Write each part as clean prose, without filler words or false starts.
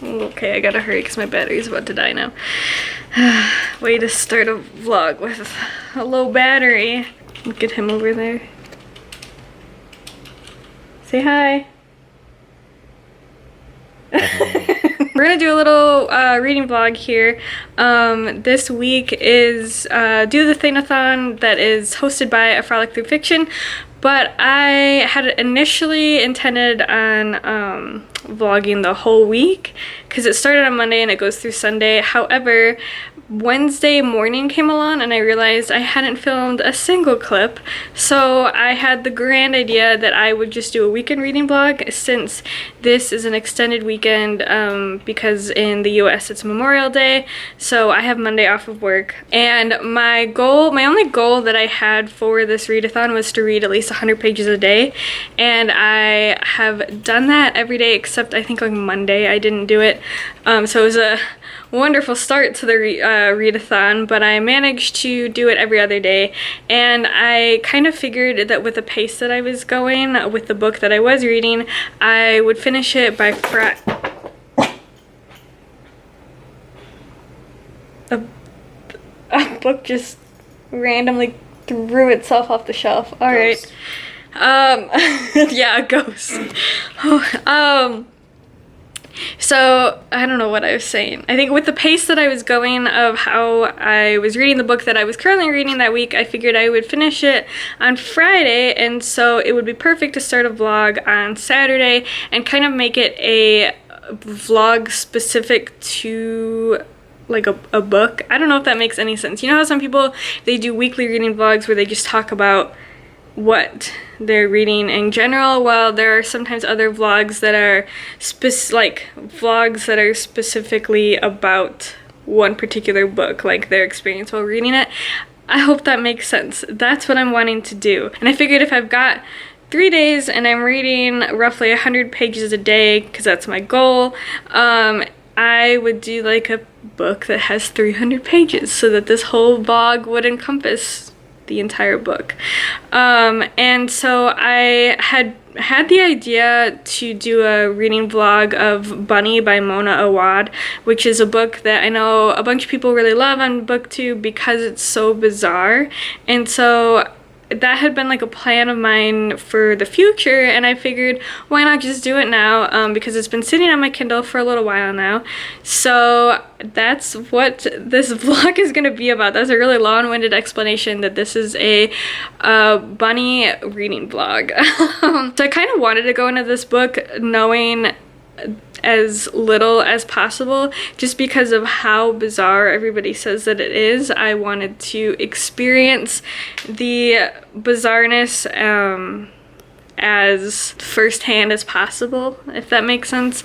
Okay, I gotta hurry because my battery's about to die now. Way to start a vlog with a low battery. Look at him over there. Say hi. We're gonna do a little reading vlog here. This week is Do the Thing-a-thon that is hosted by A Frolic Through Fiction, but I had initially intended on vlogging the whole week because it started on Monday and it goes through Sunday. However, Wednesday morning came along and I realized I hadn't filmed a single clip, so I had the grand idea that I would just do a weekend reading vlog since this is an extended weekend because in the US it's Memorial Day, so I have Monday off of work. And my only goal that I had for this readathon was to read at least 100 pages a day, and I have done that every day except I think like Monday I didn't do it. So it was a wonderful start to the readathon, but I managed to do it every other day, and I kind of figured that with the pace that I was going with the book that I was reading, I would finish it by Friday. A book just randomly threw itself off the shelf. All right. Yeah, a ghost. So, I don't know what I was saying. I think with the pace that I was going of how I was reading the book that I was currently reading that week, I figured I would finish it on Friday, and so it would be perfect to start a vlog on Saturday and kind of make it a vlog specific to like a book. I don't know if that makes any sense. You know how some people, they do weekly reading vlogs where they just talk about what they're reading in general? Well, there are sometimes other vlogs that are specifically about one particular book, like their experience while reading it. I hope that makes sense. That's what I'm wanting to do. And I figured if I've got 3 days and I'm reading roughly 100 pages a day, because that's my goal, I would do like a book that has 300 pages so that this whole vlog would encompass the entire book. And so I had the idea to do a reading vlog of Bunny by Mona Awad, which is a book that I know a bunch of people really love on BookTube because it's so bizarre. And so that had been like a plan of mine for the future, and I figured why not just do it now, because it's been sitting on my Kindle for a little while now. So that's what this vlog is going to be about. That's a really long-winded explanation that this is a bunny reading vlog. So I kind of wanted to go into this book knowing as little as possible, just because of how bizarre everybody says that it is. I wanted to experience the bizarreness as firsthand as possible, if that makes sense.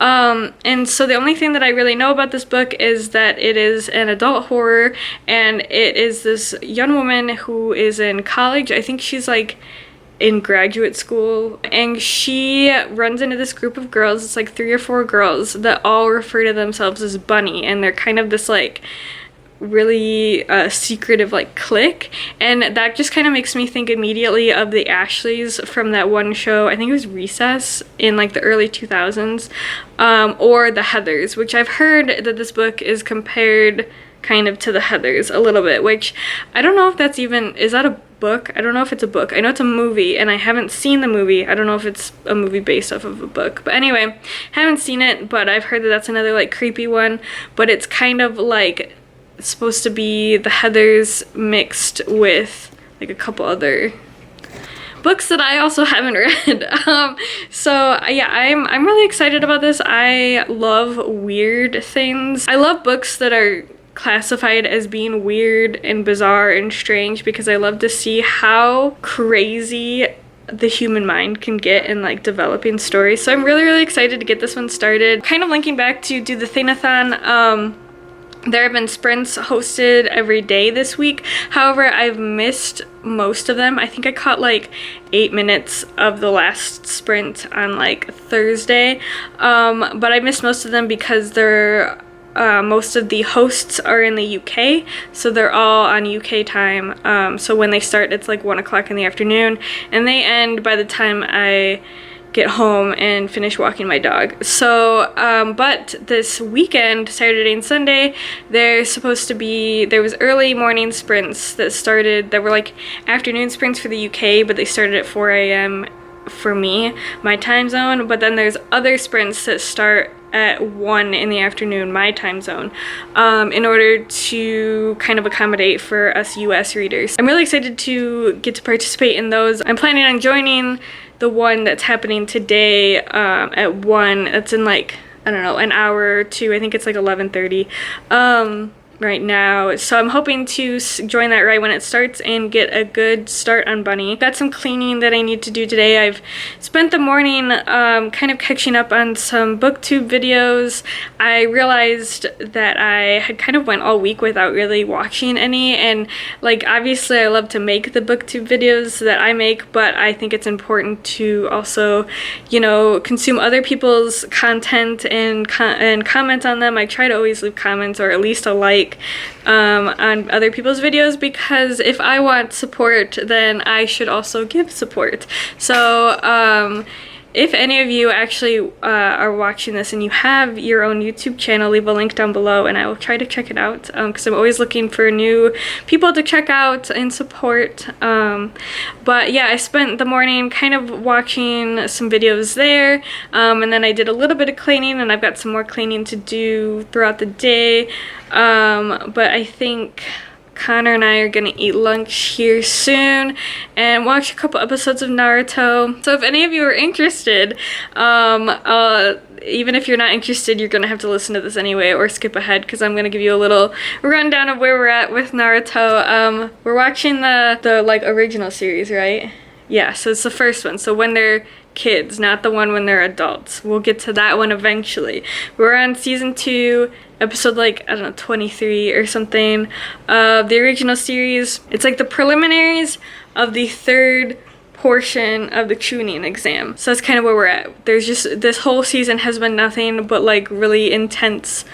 And so the only thing that I really know about this book is that it is an adult horror, and it is this young woman who is in college. I think she's like in graduate school, and she runs into this group of girls. It's like 3 or 4 girls that all refer to themselves as Bunny, and they're kind of this like really secretive like clique, and that just kind of makes me think immediately of the Ashleys from that one show, I think it was Recess, in like the early 2000s, or the Heathers, which I've heard that this book is compared kind of to the Heathers a little bit, which I don't know if that's even, is that a book? I don't know if it's a book. I know it's a movie, and I haven't seen the movie. I don't know if it's a movie based off of a book, but anyway, haven't seen it, but I've heard that that's another like creepy one, but it's kind of like supposed to be the Heathers mixed with like a couple other books that I also haven't read. So yeah, I'm really excited about this. I love weird things. I love books that are classified as being weird and bizarre and strange, because I love to see how crazy the human mind can get in like developing stories. So I'm really excited to get this one started. Kind of linking back to Do the Thing-a-thon, there have been sprints hosted every day this week. However, I've missed most of them. I think I caught like 8 minutes of the last sprint on like Thursday, but I missed most of them because they're most of the hosts are in the UK, so they're all on UK time. So when they start, it's like 1 o'clock in the afternoon, and they end by the time I get home and finish walking my dog. So, but this weekend, Saturday and Sunday, there was early morning sprints that were like afternoon sprints for the UK, but they started at 4 a.m. for me, my time zone. But then there's other sprints that start at 1 in the afternoon, my time zone, in order to kind of accommodate for us US readers. I'm really excited to get to participate in those. I'm planning on joining the one that's happening today at 1. It's in like, I don't know, an hour or two. I think it's like 11:30 right now. So I'm hoping to join that right when it starts and get a good start on Bunny. Got some cleaning that I need to do today. I've spent the morning kind of catching up on some booktube videos. I realized that I had kind of went all week without really watching any, and like obviously I love to make the booktube videos that I make, but I think it's important to also, you know, consume other people's content and comment on them. I try to always leave comments or at least a like on other people's videos, because if I want support, then I should also give support. So if any of you actually are watching this and you have your own YouTube channel, leave a link down below and I will try to check it out, because I'm always looking for new people to check out and support. But yeah, I spent the morning kind of watching some videos there, and then I did a little bit of cleaning, and I've got some more cleaning to do throughout the day. But I think Connor and I are gonna eat lunch here soon and watch a couple episodes of Naruto. So if any of you are interested, even if you're not interested, you're gonna have to listen to this anyway or skip ahead, because I'm gonna give you a little rundown of where we're at with Naruto. We're watching the like original series, right? Yeah, so it's the first one. So when they're kids, not the one when they're adults. We'll get to that one eventually. We're on season 2, episode like, I don't know, 23 or something of the original series. It's like the preliminaries of the 3rd portion of the Chunin exam. So that's kind of where we're at. There's just, this whole season has been nothing but like really intense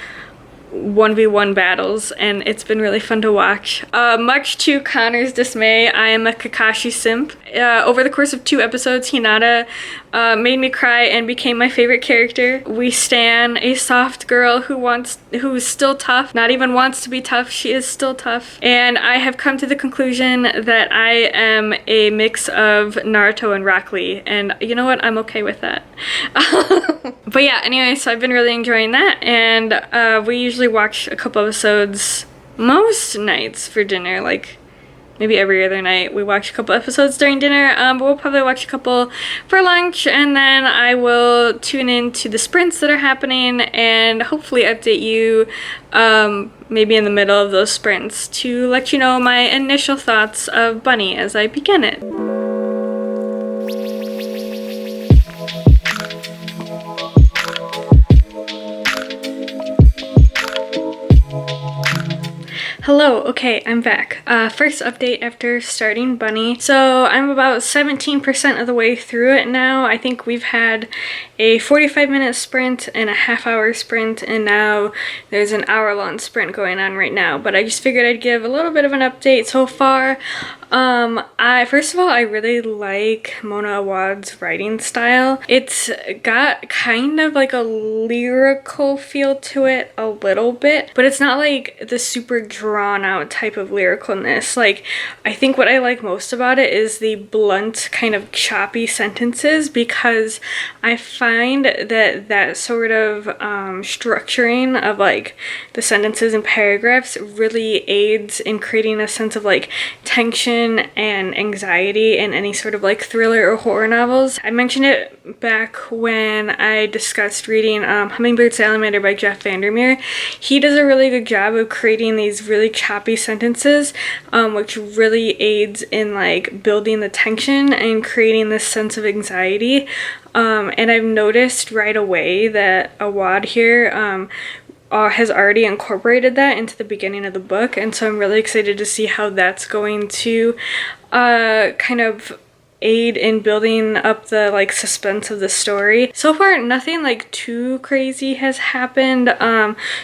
1v1 battles, and it's been really fun to watch. Much to Connor's dismay, I am a Kakashi simp. Over the course of 2 episodes, Hinata made me cry and became my favorite character. We stan a soft girl who's still tough, not even wants to be tough, she is still tough. And I have come to the conclusion that I am a mix of Naruto and Rock Lee, and you know what, I'm okay with that. But yeah, anyway, so I've been really enjoying that, and we usually watch a couple episodes most nights for dinner, like maybe every other night. We watch a couple episodes during dinner, but we'll probably watch a couple for lunch, and then I will tune in to the sprints that are happening and hopefully update you maybe in the middle of those sprints to let you know my initial thoughts of Bunny as I begin it. Hello, okay, I'm back. First update after starting Bunny. So I'm about 17% of the way through it now. I think we've had a 45-minute sprint and a half-hour sprint, and now there's an hour-long sprint going on right now. But I just figured I'd give a little bit of an update so far. First of all, I really like Mona Awad's writing style. It's got kind of like a lyrical feel to it a little bit, but it's not like the super drawn out type of lyricalness. Like, I think what I like most about it is the blunt kind of choppy sentences, because I find that sort of structuring of like the sentences and paragraphs really aids in creating a sense of like tension and anxiety in any sort of like thriller or horror novels. I mentioned it back when I discussed reading Hummingbird Salamander by Jeff Vandermeer. He does a really good job of creating these really choppy sentences, which really aids in like building the tension and creating this sense of anxiety. And I've noticed right away that Awad here has already incorporated that into the beginning of the book, and so I'm really excited to see how that's going to kind of aid in building up the like suspense of the story. So far, nothing like too crazy has happened.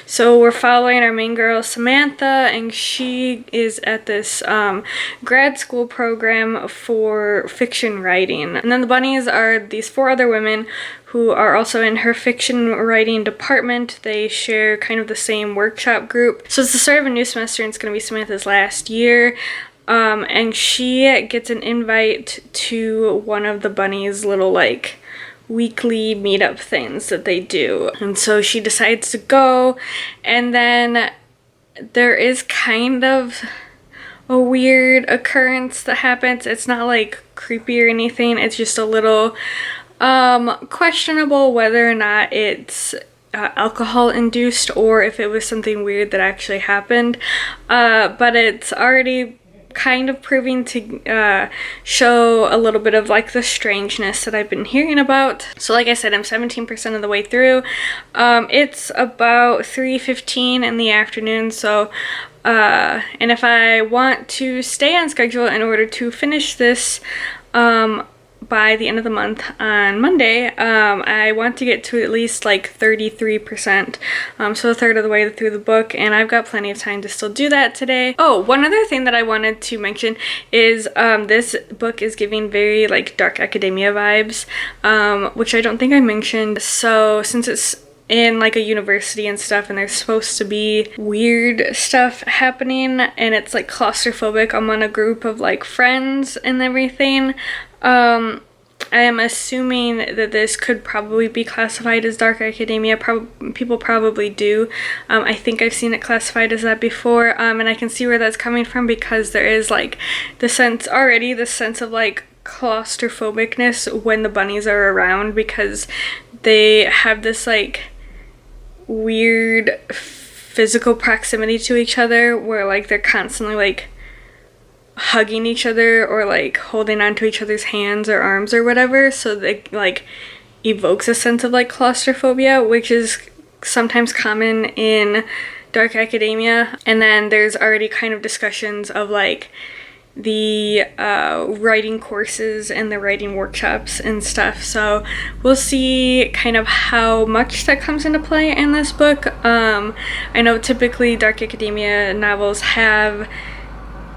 So we're following our main girl Samantha, and she is at this grad school program for fiction writing. And then the bunnies are these 4 other women who are also in her fiction writing department. They share kind of the same workshop group. So it's the start of a new semester, and it's going to be Samantha's last year. And she gets an invite to one of the bunnies' little like weekly meetup things that they do. And so she decides to go, and then there is kind of a weird occurrence that happens. It's not like creepy or anything. It's just a little questionable whether or not it's alcohol induced or if it was something weird that actually happened. But it's already kind of proving to show a little bit of like the strangeness that I've been hearing about. So like I said, I'm 17% of the way through. It's about 3:15 in the afternoon, so and if I want to stay on schedule in order to finish this by the end of the month on Monday, I want to get to at least like 33%, so a third of the way through the book, and I've got plenty of time to still do that today. Oh, one other thing that I wanted to mention is this book is giving very like dark academia vibes, which I don't think I mentioned. So since it's in like a university and stuff, and there's supposed to be weird stuff happening, and it's like claustrophobic. I'm on a group of like friends and everything. I am assuming that this could probably be classified as dark academia. People probably do. I think I've seen it classified as that before, and I can see where that's coming from, because there is like the sense of like claustrophobicness when the bunnies are around, because they have this like weird physical proximity to each other where like they're constantly like hugging each other or like holding onto each other's hands or arms or whatever, so they like evokes a sense of like claustrophobia, which is sometimes common in dark academia. And then there's already kind of discussions of like the writing courses and the writing workshops and stuff, so we'll see kind of how much that comes into play in this book. I know typically dark academia novels have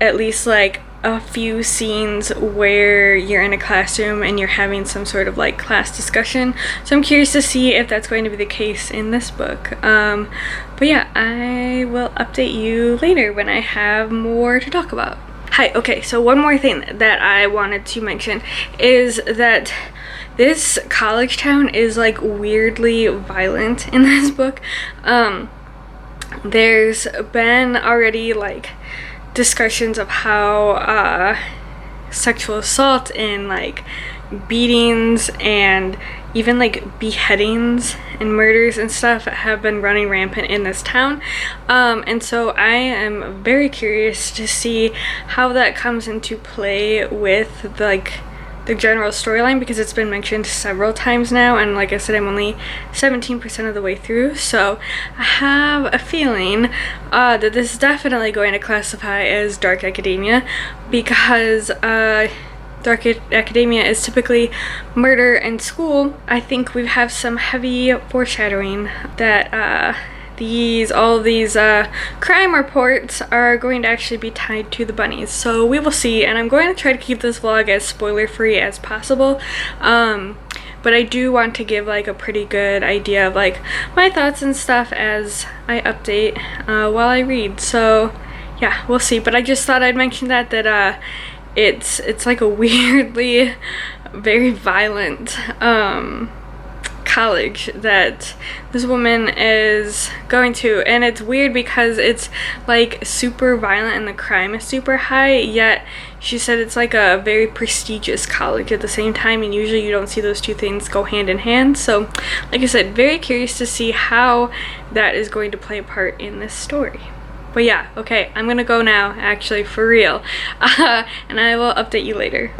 at least like a few scenes where you're in a classroom and you're having some sort of like class discussion, so I'm curious to see if that's going to be the case in this book. But yeah, I will update you later when I have more to talk about. Hi, okay, so one more thing that I wanted to mention is that this college town is like weirdly violent in this book. There's been already like discussions of how sexual assault and like beatings and even like beheadings and murders and stuff have been running rampant in this town, and so I am very curious to see how that comes into play with the general storyline, because it's been mentioned several times now, and like I said, I'm only 17% of the way through, so I have a feeling that this is definitely going to classify as dark academia, because dark academia is typically murder and school. I think we have some heavy foreshadowing that all of these crime reports are going to actually be tied to the bunnies, so we will see. And I'm going to try to keep this vlog as spoiler free as possible, but I do want to give like a pretty good idea of like my thoughts and stuff as I update while I read. So yeah, we'll see. But I just thought I'd mention that it's like a weirdly very violent college that this woman is going to, and it's weird because it's like super violent and the crime is super high, yet she said it's like a very prestigious college at the same time, and usually you don't see those two things go hand in hand. So like I said, very curious to see how that is going to play a part in this story. But yeah, okay, I'm gonna go now, actually, for real, and I will update you later.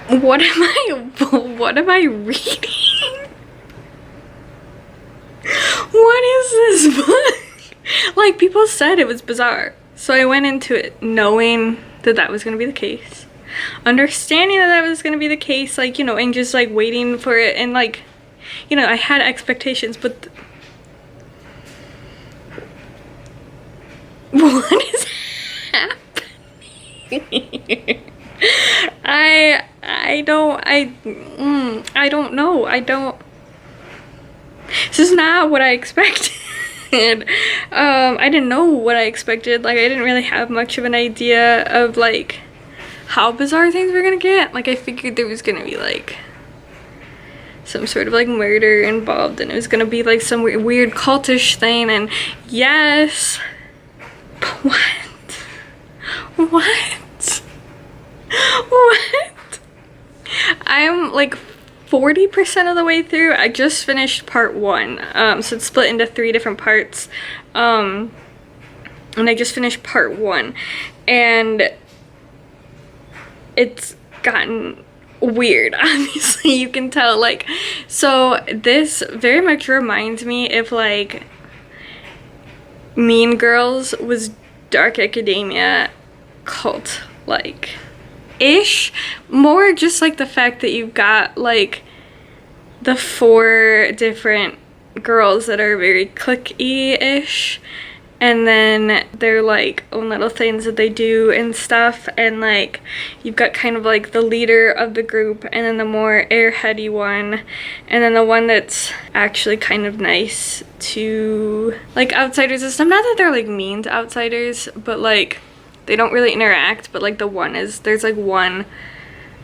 What am I reading? What is this book? Like, people said it was bizarre. So I went into it knowing that that was going to be the case. Understanding that that was going to be the case, like, you know, and just like waiting for it, and like, you know, I had expectations, but what is happening? I don't know. This is not what I expected. I didn't know what I expected. Like, I didn't really have much of an idea of like how bizarre things were gonna get. Like, I figured there was gonna be like some sort of like murder involved, and it was gonna be like some weird cultish thing, and yes, but what? I'm like 40% of the way through. I just finished part 1, so it's split into 3 different parts, and I just finished part 1, and it's gotten weird. Obviously, you can tell. Like, so this very much reminds me if like Mean Girls was Dark Academia cult like ish, more just like the fact that you've got like the 4 different girls that are very cliquey ish, and then they're like own little things that they do and stuff, and like you've got kind of like the leader of the group, and then the more airheady one, and then the one that's actually kind of nice to like outsiders and stuff. Not that they're like mean to outsiders, but like they don't really interact, but like the one is, there's like one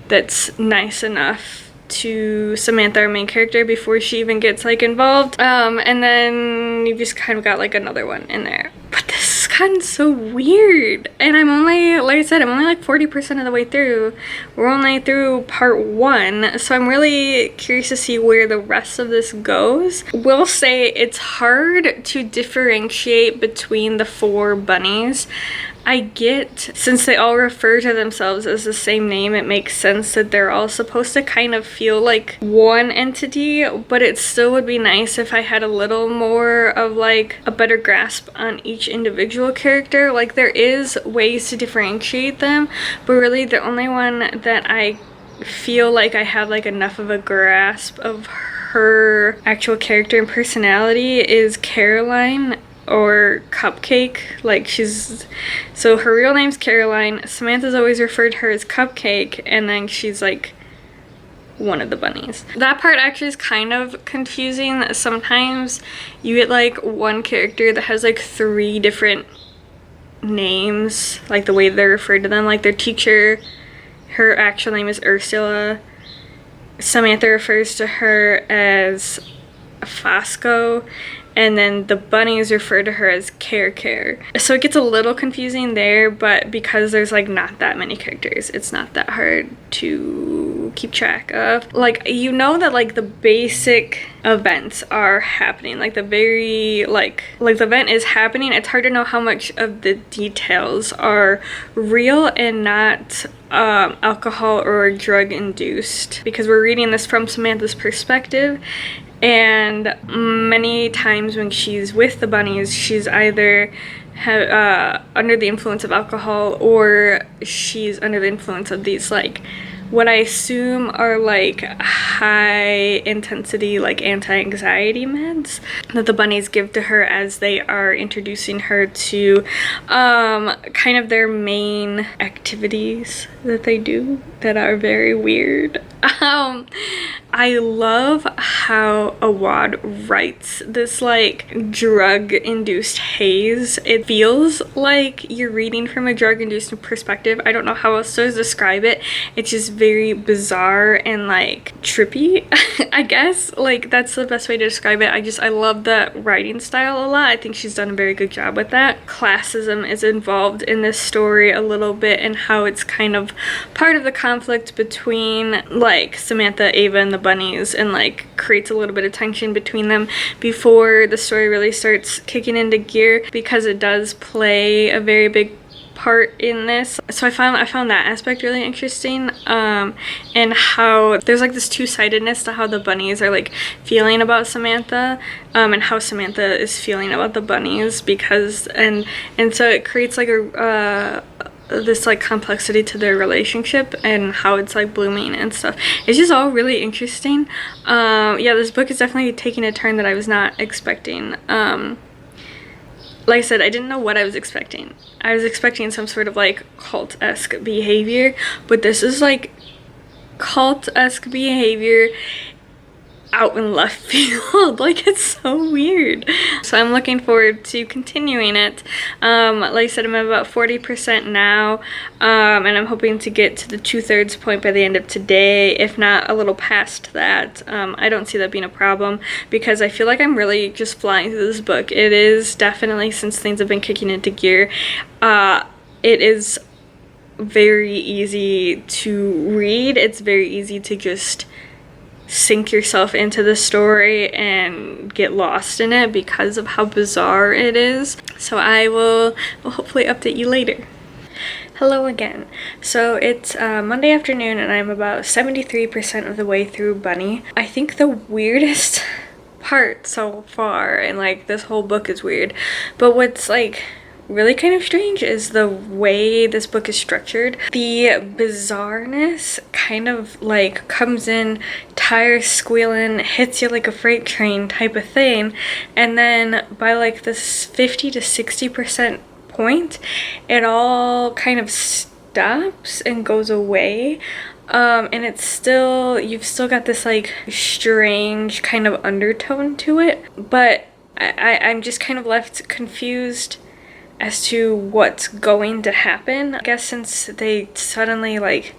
that's nice enough to Samantha, our main character, before she even gets like involved, and then you just kind of got like another one in there. But this has gotten so weird, and I'm only, like I said, I'm only like 40% of the way through. We're only through part 1, so I'm really curious to see where the rest of this goes. Will say it's hard to differentiate between the 4 bunnies. I get, since they all refer to themselves as the same name, it makes sense that they're all supposed to kind of feel like one entity, but it still would be nice if I had a little more of like a better grasp on each individual character. Like, there is ways to differentiate them, but really the only one that I feel like I have like enough of a grasp of her actual character and personality is Caroline, or Cupcake. Like, she's, so her real name's Caroline. Samantha's always referred to her as Cupcake, and then she's like one of the bunnies. That part actually is kind of confusing. Sometimes you get like one character that has like 3 different names, like the way they're referred to them. Like their teacher, her actual name is Ursula. Samantha refers to her as Fosco, and then the bunnies refer to her as Care. So it gets a little confusing there, but because there's like not that many characters, it's not that hard to keep track of. Like, you know that like the basic events are happening, like the very like the event is happening. It's hard to know how much of the details are real and not alcohol or drug induced, because we're reading this from Samantha's perspective. And many times when she's with the bunnies, she's either under the influence of alcohol, or she's under the influence of these like what I assume are like high intensity like anti-anxiety meds that the bunnies give to her as they are introducing her to kind of their main activities that they do that are very weird. I love how Awad writes this like drug-induced haze. It feels like you're reading from a drug-induced perspective. I don't know how else to describe it. It's just very bizarre and like trippy. I guess like that's the best way to describe it. I love the writing style a lot. I think she's done a very good job with that. Classism is involved in this story a little bit, and how it's kind of part of the conflict between like Samantha, Ava, and the bunnies, and like creates a little bit of tension between them before the story really starts kicking into gear, because it does play a very big part in this. So I found that aspect really interesting, and how there's like this two-sidedness to how the bunnies are like feeling about Samantha, and how Samantha is feeling about the bunnies, because and so it creates like a this like complexity to their relationship and how it's like blooming and stuff. It's just all really interesting. Yeah, this book is definitely taking a turn that I was not expecting. Like I said, I didn't know what I was expecting. I was expecting some sort of like cult-esque behavior, but this is like cult-esque behavior out in left field. Like, it's so weird. So I'm looking forward to continuing it. Like I said, I'm at about 40% now, and I'm hoping to get to the 2/3 point by the end of today, if not a little past that. I don't see that being a problem, because I feel like I'm really just flying through this book. It is definitely, since things have been kicking into gear, it is very easy to read. It's very easy to just sink yourself into the story and get lost in it because of how bizarre it is. So I will hopefully update you later. Hello again. So it's Monday afternoon and I'm about 73% of the way through Bunny. I think the weirdest part so far, and like this whole book is weird, but what's like really kind of strange is the way this book is structured. The bizarreness kind of like comes in, tires squealing, hits you like a freight train type of thing, and then by like this 50 to 60% point, it all kind of stops and goes away. And it's still, you've still got this like strange kind of undertone to it, but I'm just kind of left confused as to what's going to happen. I guess since they suddenly like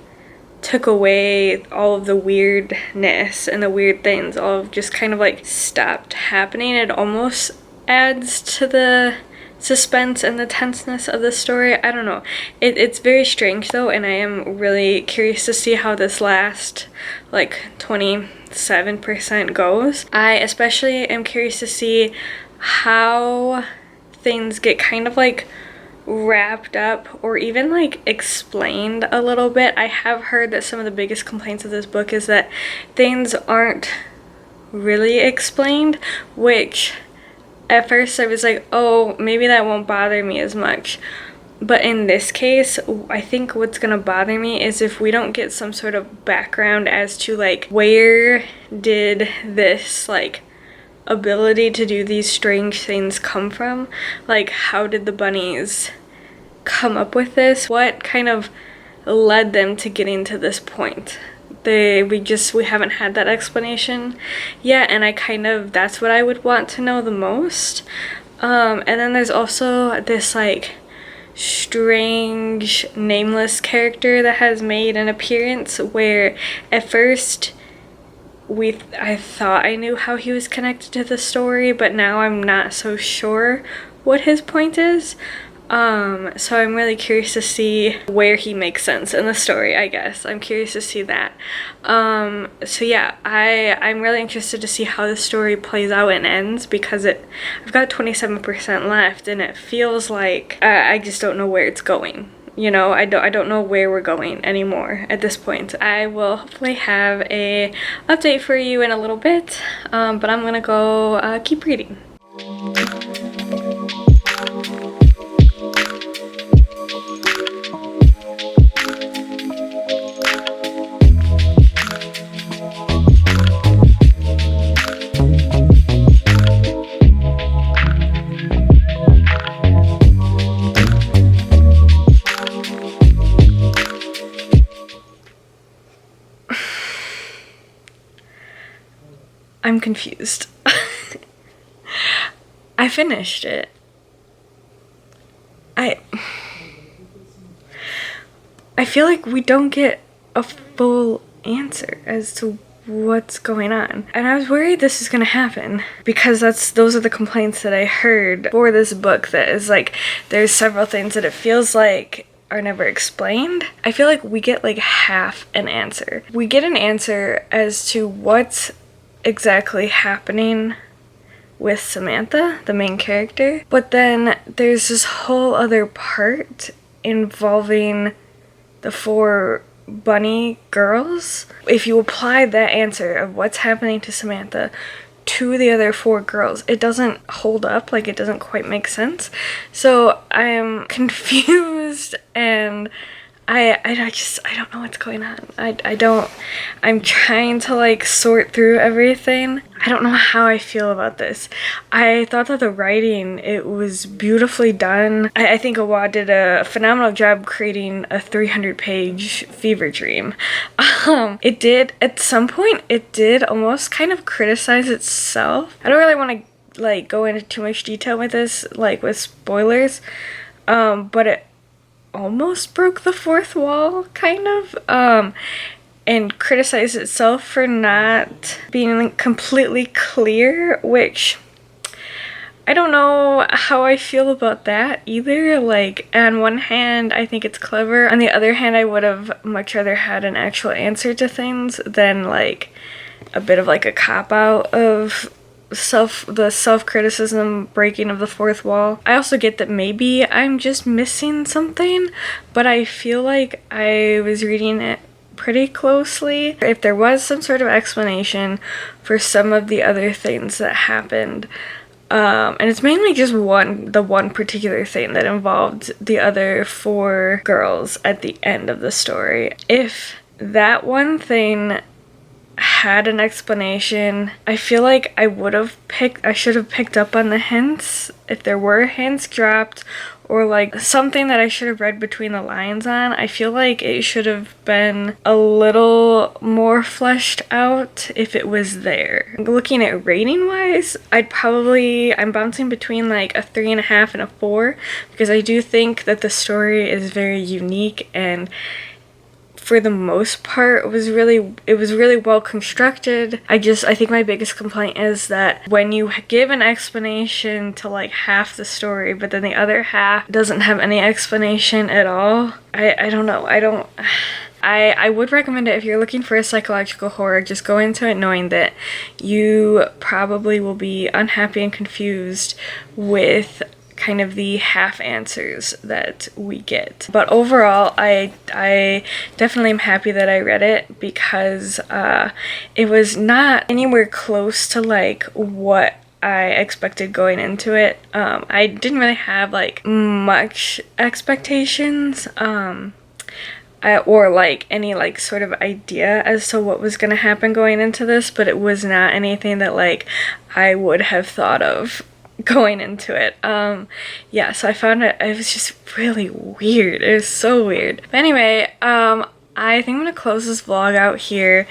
took away all of the weirdness and the weird things, all just kind of like stopped happening, it almost adds to the suspense and the tenseness of the story. I don't know. It's very strange though, and I am really curious to see how this last like 27% goes. I especially am curious to see how things get kind of like wrapped up or even like explained a little bit. I have heard that some of the biggest complaints of this book is that things aren't really explained, which at first I was like, oh, maybe that won't bother me as much. But in this case, I think what's gonna bother me is if we don't get some sort of background as to like where did this like ability to do these strange things come from? Like, how did the bunnies come up with this? What kind of led them to getting to this point? We haven't had that explanation yet, and that's what I would want to know the most. And then there's also this like strange nameless character that has made an appearance, where at first I thought I knew how he was connected to the story, but now I'm not so sure what his point is. So I'm really curious to see where he makes sense in the story, I guess. I'm curious to see that. So yeah, I'm really interested to see how the story plays out and ends, because I've got 27% left and it feels like I just don't know where it's going. You know, I don't know where we're going anymore at this point. I will hopefully have a update for you in a little bit, but I'm gonna go keep reading. I'm confused. I finished it. I feel like we don't get a full answer as to what's going on. And I was worried this is gonna happen, because those are the complaints that I heard for this book, that is like there's several things that it feels like are never explained. I feel like we get like half an answer. We get an answer as to what's exactly happening with Samantha, the main character, but then there's this whole other part involving the 4 bunny girls. If you apply that answer of what's happening to Samantha to the other 4 girls, it doesn't hold up, like it doesn't quite make sense. So I am confused, and I don't know what's going on. I'm trying to like sort through everything. I don't know how I feel about this. I thought that the writing, it was beautifully done. I think Awa did a phenomenal job creating a 300-page fever dream. It did, at some point, it did almost kind of criticize itself. I don't really want to like go into too much detail with this, like with spoilers, but it almost broke the fourth wall, kind of, and criticized itself for not being completely clear, which I don't know how I feel about that either. Like, on one hand, I think it's clever. On the other hand, I would have much rather had an actual answer to things than like a bit of like a cop-out of the self-criticism, breaking of the fourth wall. I also get that maybe I'm just missing something, but I feel like I was reading it pretty closely. If there was some sort of explanation for some of the other things that happened, and it's mainly just the one particular thing that involved the other 4 girls at the end of the story. If that one thing had an explanation, I feel like I should have picked up on the hints, if there were hints dropped, or like something that I should have read between the lines on. I feel like it should have been a little more fleshed out if it was there. Looking at rating wise, I'm bouncing between like a 3.5 and a 4, because I do think that the story is very unique, and for the most part, it was really well constructed. I think my biggest complaint is that when you give an explanation to like half the story, but then the other half doesn't have any explanation at all, I don't know. I would recommend it if you're looking for a psychological horror. Just go into it knowing that you probably will be unhappy and confused with kind of the half answers that we get. But overall, I definitely am happy that I read it, because it was not anywhere close to like what I expected going into it. I didn't really have like much expectations, or like any like sort of idea as to what was gonna happen going into this, but it was not anything that like I would have thought of going into it. Yeah, so I found it was just really weird. It was so weird. But anyway, I think I'm gonna close this vlog out here.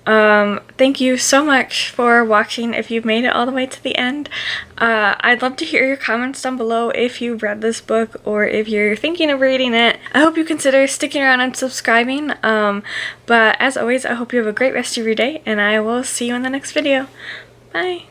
Thank you so much for watching if you've made it all the way to the end. I'd love to hear your comments down below if you read this book or if you're thinking of reading it. I hope you consider sticking around and subscribing. But as always, I hope you have a great rest of your day, and I will see you in the next video. Bye!